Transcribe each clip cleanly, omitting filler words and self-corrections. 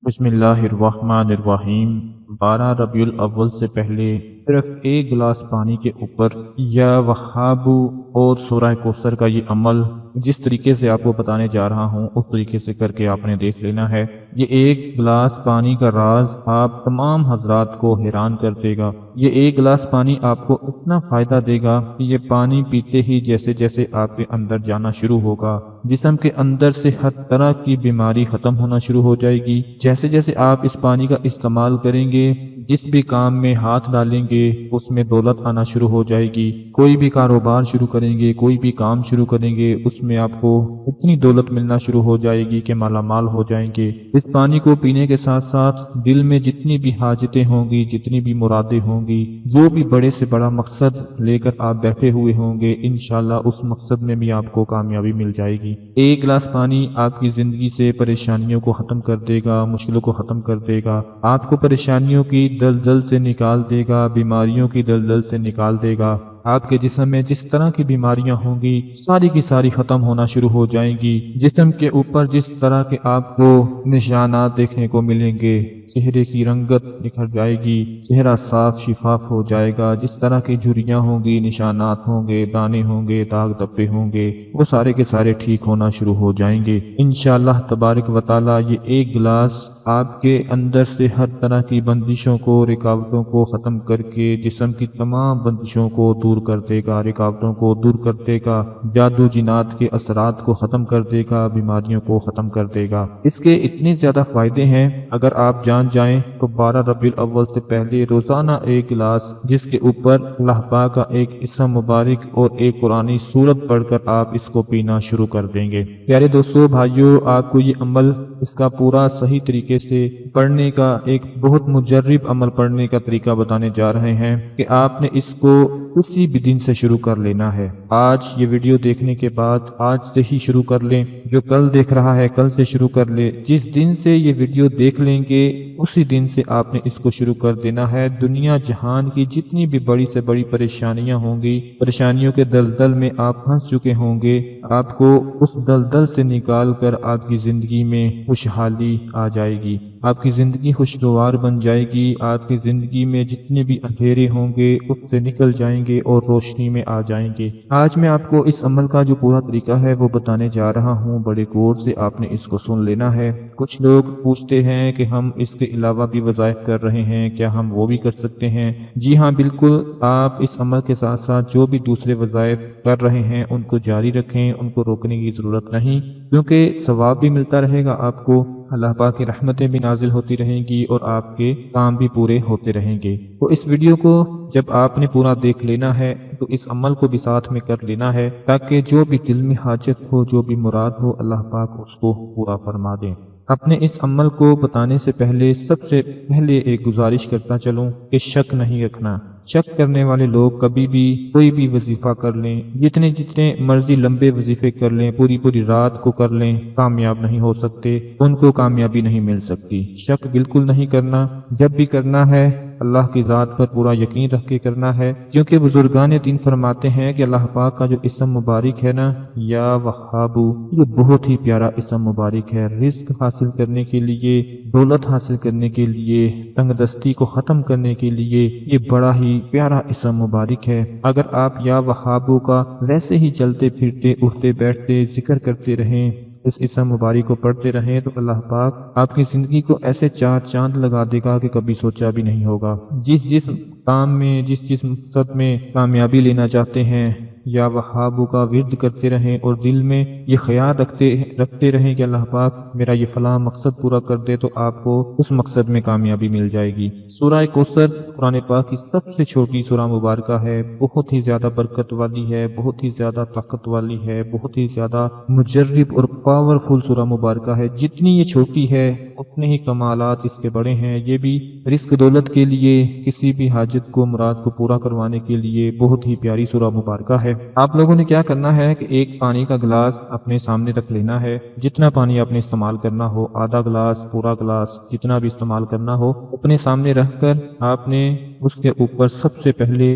بسم اللہ الرحمن الرحیم 12 ربیع الاول سے پہلے صرف ایک گلاس پانی کے اوپر یا وہابو اور سورہ کوثر کا یہ عمل جس طریقے سے آپ کو بتانے جا رہا ہوں اس طریقے سے کر کے آپ نے دیکھ لینا ہے۔ یہ ایک گلاس پانی کا راز آپ تمام حضرات کو حیران کر دے گا۔ یہ ایک گلاس پانی آپ کو اتنا فائدہ دے گا کہ یہ پانی پیتے ہی جیسے جیسے آپ کے اندر جانا شروع ہوگا، جسم کے اندر سے ہر طرح کی بیماری ختم ہونا شروع ہو جائے گی۔ جیسے جیسے آپ اس پانی کا استعمال کریں گے، جس بھی کام میں ہاتھ ڈالیں گے اس میں دولت آنا شروع ہو جائے گی۔ کوئی بھی کاروبار شروع کریں گے، کوئی بھی کام شروع کریں گے، اس میں آپ کو اتنی دولت ملنا شروع ہو جائے گی کہ مالا مال ہو جائیں گے۔ اس پانی کو پینے کے ساتھ ساتھ دل میں جتنی بھی حاجتیں ہوں گی، جتنی بھی مرادیں ہوں گی، جو بھی بڑے سے بڑا مقصد لے کر آپ بیٹھے ہوئے ہوں گے، انشاءاللہ اس مقصد میں بھی آپ کو کامیابی مل جائے گی۔ ایک گلاس پانی آپ کی زندگی سے پریشانیوں کو ختم کر دے گا، مشکلوں کو ختم کر دے گا، آپ کو پریشانیوں کی دلدل سے نکال دے گا، بیماریوں کی دلدل سے نکال دے گا۔ آپ کے جسم میں جس طرح کی بیماریاں ہوں گی ساری کی ساری ختم ہونا شروع ہو جائیں گی۔ جسم کے اوپر جس طرح کے آپ کو نشانات دیکھنے کو ملیں گے، چہرے کی رنگت نکھر جائے گی، چہرہ صاف شفاف ہو جائے گا، جس طرح کی جھریاں ہوں گی، نشانات ہوں گے، دانے ہوں گے، داغ دھبے ہوں گے، وہ سارے کے سارے ٹھیک ہونا شروع ہو جائیں گے انشاءاللہ تبارک و تعالی۔ یہ ایک گلاس آپ کے اندر سے ہر طرح کی بندشوں کو، رکاوٹوں کو ختم کر کے جسم کی تمام بندشوں کو دور کر دے گا، رکاوٹوں کو دور کر دے گا، جادو جنات کے اثرات کو ختم کر دے گا، بیماریوں کو ختم کر دے گا۔ اس کے اتنے زیادہ فائدے ہیں، اگر آپ جان جائیں تو 12 ربیع الاول سے پہلے روزانہ ایک گلاس جس کے اوپر اللہ پاک کا ایک اسم مبارک اور ایک قرآنی سورت پڑھ کر آپ اس کو پینا شروع کر دیں گے۔ پیارے دوستو بھائیو، آپ کو یہ عمل اس کا پورا صحیح طریقے سے پڑھنے کا ایک بہت مجرب عمل پڑھنے کا طریقہ بتانے جا رہے ہیں کہ آپ نے اس کو کسی بھی دن سے شروع کر لینا ہے۔ آج یہ ویڈیو دیکھنے کے بعد آج سے ہی شروع کر لیں، جو کل دیکھ رہا ہے کل سے شروع کر لے، جس دن سے یہ ویڈیو دیکھ لیں گے اسی دن سے آپ نے اس کو شروع کر دینا ہے۔ دنیا جہان کی جتنی بھی بڑی سے بڑی پریشانیاں ہوں گی، پریشانیوں کے دلدل میں آپ پھنس چکے ہوں گے، آپ کو اس دلدل سے نکال کر آپ کی زندگی میں خوشحالی آ جائے گی، آپ کی زندگی خوشگوار بن جائے گی، آپ کی زندگی میں جتنے بھی اندھیرے ہوں گے اس سے نکل جائیں گے اور روشنی میں آ جائیں گے۔ آج میں آپ کو اس عمل کا جو پورا طریقہ ہے وہ بتانے جا رہا ہوں، بڑے غور سے آپ نے اس کو سن لینا ہے۔ کچھ لوگ پوچھتے ہیں کہ ہم اس کے علاوہ بھی وظائف کر رہے ہیں، کیا ہم وہ بھی کر سکتے ہیں؟ جی ہاں بالکل، آپ اس عمل کے ساتھ ساتھ جو بھی دوسرے وظائف کر رہے ہیں ان کو جاری رکھیں، ان کو روکنے کی ضرورت نہیں، کیونکہ ثواب بھی ملتا رہے گا آپ کو، اللہ پاک کی رحمتیں بھی نازل ہوتی رہیں گی اور آپ کے کام بھی پورے ہوتے رہیں گے۔ تو اس ویڈیو کو جب آپ نے پورا دیکھ لینا ہے تو اس عمل کو بھی ساتھ میں کر لینا ہے، تاکہ جو بھی دل میں حاجت ہو، جو بھی مراد ہو، اللہ پاک اس کو پورا فرما دیں۔ اپنے اس عمل کو بتانے سے پہلے سب سے پہلے ایک گزارش کرتا چلوں کہ شک نہیں رکھنا۔ شک کرنے والے لوگ کبھی بھی کوئی بھی وظیفہ کر لیں، جتنے مرضی لمبے وظیفے کر لیں، پوری پوری رات کو کر لیں، کامیاب نہیں ہو سکتے، ان کو کامیابی نہیں مل سکتی۔ شک بالکل نہیں کرنا، جب بھی کرنا ہے اللہ کی ذات پر پورا یقین رکھ کے کرنا ہے، کیونکہ بزرگان دین فرماتے ہیں کہ اللہ پاک کا جو اسم مبارک ہے نا، یا وہابو، یہ بہت ہی پیارا اسم مبارک ہے۔ رزق حاصل کرنے کے لیے، دولت حاصل کرنے کے لیے، تنگ دستی کو ختم کرنے کے لیے یہ بڑا ہی پیارا اسم مبارک ہے۔ اگر آپ یا وہابو کا ویسے ہی چلتے پھرتے اٹھتے بیٹھتے ذکر کرتے رہیں، اس اسم مبارک کو پڑھتے رہیں، تو اللہ پاک آپ کی زندگی کو ایسے چار چاند لگا دے گا کہ کبھی سوچا بھی نہیں ہوگا۔ جس کام میں، جس مقصد میں کامیابی لینا چاہتے ہیں، یا وہابو کا ورد کرتے رہیں اور دل میں یہ خیال رکھتے رہیں کہ اللہ پاک میرا یہ فلاں مقصد پورا کر دے، تو آپ کو اس مقصد میں کامیابی مل جائے گی۔ سورہ کوثر قرآن پاک کی سب سے چھوٹی سورہ مبارکہ ہے، بہت ہی زیادہ برکت والی ہے، بہت ہی زیادہ طاقت والی ہے، بہت ہی زیادہ مجرب اور پاورفل سورہ مبارکہ ہے۔ جتنی یہ چھوٹی ہے اتنے ہی کمالات اس کے بڑے ہیں۔ یہ بھی رزق دولت کے لیے، کسی بھی حاجت کو، مراد کو پورا کروانے کے لیے بہت ہی پیاری سورہ مبارکہ ہے۔ آپ لوگوں نے کیا کرنا ہے کہ ایک پانی کا گلاس اپنے سامنے رکھ لینا ہے، جتنا پانی آپ نے استعمال کرنا ہو، آدھا گلاس، پورا گلاس، جتنا بھی استعمال کرنا ہو، اپنے سامنے رکھ کر آپ نے اس کے اوپر سب سے پہلے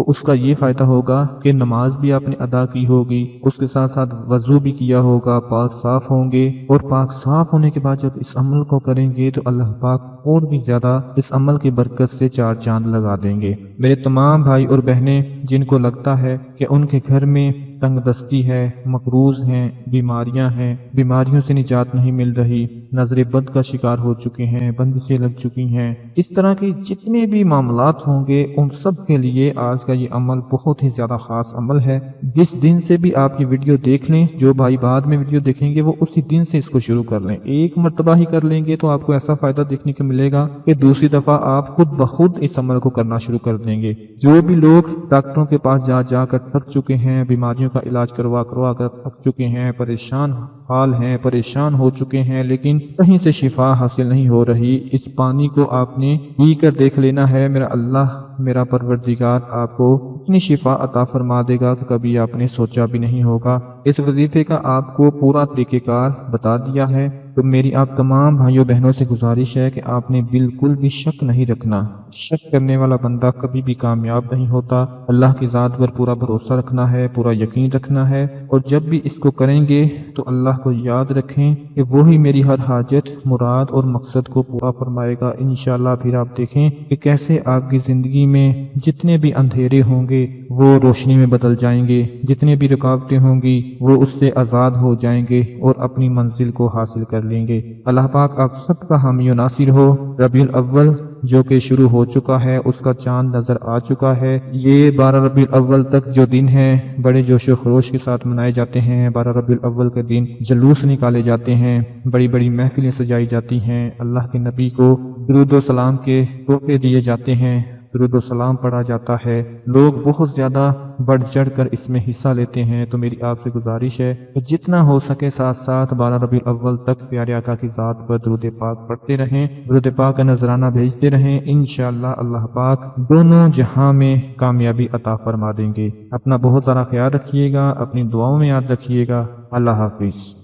تو اس کا یہ فائدہ ہوگا کہ نماز بھی آپ نے ادا کی ہوگی، اس کے ساتھ ساتھ وضو بھی کیا ہوگا، پاک صاف ہوں گے، اور پاک صاف ہونے کے بعد جب اس عمل کو کریں گے تو اللہ پاک اور بھی زیادہ اس عمل کی برکت سے 4 چاند لگا دیں گے۔ میرے تمام بھائی اور بہنیں جن کو لگتا ہے کہ ان کے گھر میں تنگ دستی ہے، مقروض ہیں، بیماریاں ہیں، بیماریوں سے نجات نہیں مل رہی، نظر بد کا شکار ہو چکے ہیں، بندشیں لگ چکی ہیں، اس طرح کے جتنے بھی معاملات ہوں گے ان سب کے لیے آج کا یہ عمل بہت ہی زیادہ خاص عمل ہے۔ جس دن سے بھی آپ یہ ویڈیو دیکھ لیں، جو بھائی بعد میں ویڈیو دیکھیں گے وہ اسی دن سے اس کو شروع کر لیں، ایک مرتبہ ہی کر لیں گے تو آپ کو ایسا فائدہ دیکھنے کو ملے گا کہ دوسری دفعہ آپ خود بخود اس عمل کو کرنا شروع کر دیں گے۔ جو بھی لوگ ڈاکٹروں کے پاس جا کر تھک چکے ہیں، بیماریوں کا علاج کروا کر تھک چکے ہیں، پریشان حال ہیں، پریشان ہو چکے ہیں، لیکن کہیں سے شفا حاصل نہیں ہو رہی، اس پانی کو آپ نے پی کر دیکھ لینا ہے، میرا اللہ میرا پروردگار آپ کو اتنی شفا عطا فرما دے گا کہ کبھی آپ نے سوچا بھی نہیں ہوگا۔ اس وظیفے کا آپ کو پورا طریقہ کار بتا دیا ہے، تو میری آپ تمام بھائیوں بہنوں سے گزارش ہے کہ آپ نے بالکل بھی شک نہیں رکھنا۔ شک کرنے والا بندہ کبھی بھی کامیاب نہیں ہوتا۔ اللہ کی ذات پر پورا بھروسہ رکھنا ہے، پورا یقین رکھنا ہے، اور جب بھی اس کو کریں گے تو اللہ کو یاد رکھیں کہ وہی میری ہر حاجت، مراد اور مقصد کو پورا فرمائے گا انشاءاللہ۔ پھر آپ دیکھیں کہ کیسے آپ کی زندگی میں جتنے بھی اندھیرے ہوں گے وہ روشنی میں بدل جائیں گے، جتنے بھی رکاوٹیں ہوں گی وہ اس سے آزاد ہو جائیں گے اور اپنی منزل کو حاصل کر لیں گے۔ اللہ پاک آپ سب کا حامی و ناصر ہو۔ ربیع الاول جو کہ شروع ہو چکا ہے، اس کا چاند نظر آ چکا ہے۔ یہ 12 ربیع الاول تک جو دن ہے بڑے جوش و خروش کے ساتھ منائے جاتے ہیں۔ 12 ربیع الاول کے دن جلوس نکالے جاتے ہیں، بڑی بڑی محفلیں سجائی جاتی ہیں، اللہ کے نبی کو درود و سلام کے تحفے دیے جاتے ہیں، درود و سلام پڑھا جاتا ہے، لوگ بہت زیادہ بڑھ چڑھ کر اس میں حصہ لیتے ہیں۔ تو میری آپ سے گزارش ہے کہ جتنا ہو سکے ساتھ ساتھ 12 ربیع الاول تک پیارے آقا کی ذات پر درود پاک پڑھتے رہیں، درود پاک کا نذرانہ بھیجتے رہیں، انشاءاللہ اللہ پاک دونوں جہاں میں کامیابی عطا فرما دیں گے۔ اپنا بہت سارا خیال رکھیے گا، اپنی دعاؤں میں یاد رکھیے گا۔ اللہ حافظ۔